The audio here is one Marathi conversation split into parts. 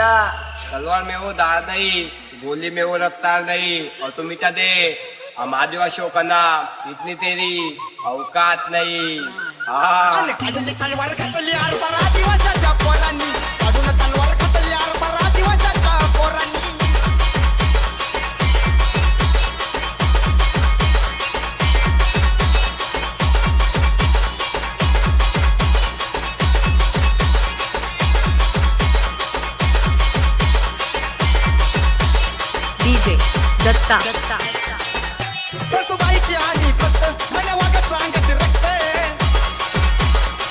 ना, तलवार में वो धार नहीं, गोली में वो रफ्तार नहीं, और तुम मिटा दे हम आदिवासियों का नाम, इतनी तेरी औकात नहीं। हाँ तलवार खातली यार पर आदिवासाच्या पोरांनी, काढून तलवार खातली यार पर आदिवासाच्या पोरांनी। DJ दत्ता बाईची आली फक्त मला वागत सांगत रक्त,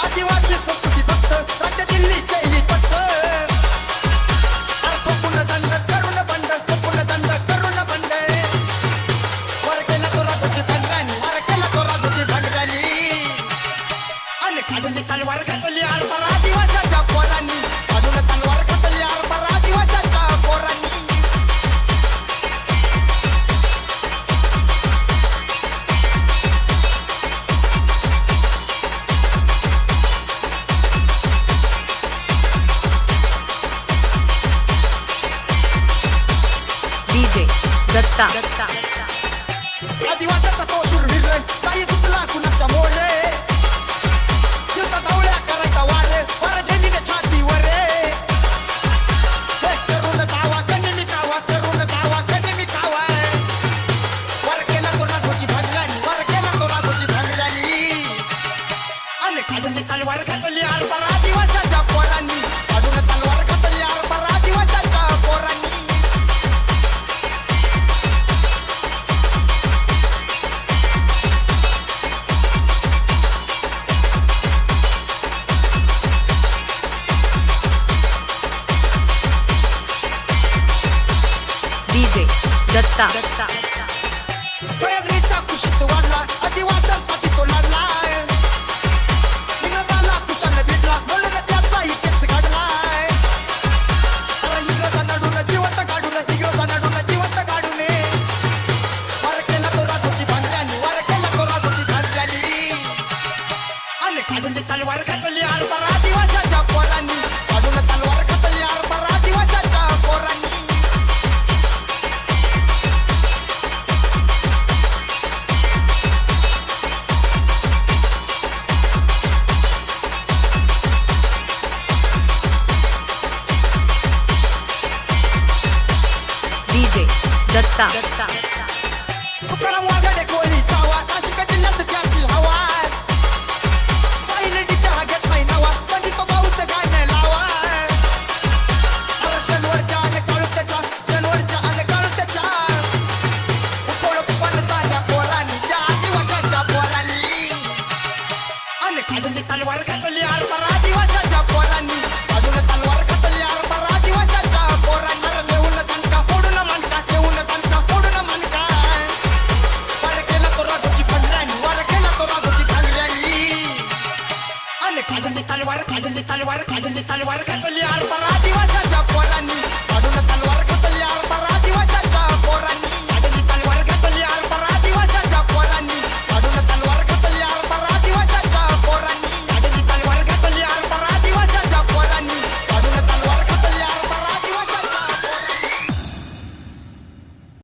आदिवासी संस्कृती फक्त राज्य दिल्लीचे ही फक्त। कोपून दंड करून बंड, कोपून दंड करून बंड, वर केला तो राजूची भंगानी, वर केला तो राजूची भंगानी। आणि काढली तलवार खातली यार पर आदिवासाच्या पोरांनी, काढून तलवार खातली यार पर आदिवासाच्या पोरांनी। DJ दत्ता आदिवासाचा तो शूरवीर काही गुतला कुणाच्या मोरे, युद्ध धावल्या करायचा वारे, वर झेलिले छातीवर रे। करून दावा कधी मिटावा, करून दावा कधी मिटावा, वर केला तो राघोची भांगलानी, वर केला तो राघोची भांगलानी। आणि काढली तलवार खातली यार पर आदिवासाच्या पोरांनी, काढून तलवार खातली यार पर आदिवासाच्या पोरांनी। DJ दत्ता सह्याद्रीच्या कुशीत वाढला, आदिवासांसाठी तो लढलाय। इंग्रजाला कुशाने भेटला, म्हणून त्याचा इतिहास घडलाय। अरे इंग्रजा नडून जिवंत काढून, इंग्रजा नडून जिवंत काढून, वर केला तो राजूची भांगल्यानी, वर केला तो राजूची भांगल्यानी। आणि काढली तलवार खातली यार पर आदिवासाच्या पोरांनी, काढून तलवार खातली यार पर आदिवासाच्या पोरांनी। DJ दत्ता तुकाराम वाघाडे कोळी चावा, नाशिक जिल्ह्यात त्याची हवा। साईनडीच्या हागेत नाही नावा, संदीप भाऊच गाणं लावा। अरे शनवरच्या आणि काळुत्याच्या, शनवरच्या आणि काळुत्याच्या, उठोळक पण साध्या पोरांनी, त्या आदिवासाच्या पोरांनी। आणि काढली तलवार खातली यार पर आदिवासाच्या पोरांनी, काढून तलवार खातली यार पर आदिवासाच्या पोरांनी। अरे नेऊन दणका फोडून मनका, नेऊन दणका फोडून मनका, वर केला तो राघोची भंगलानी, वर केला तो राघोची भंगलानी। आणि काढली तलवार, काढली तलवार, काढली तलवार खातली यार पर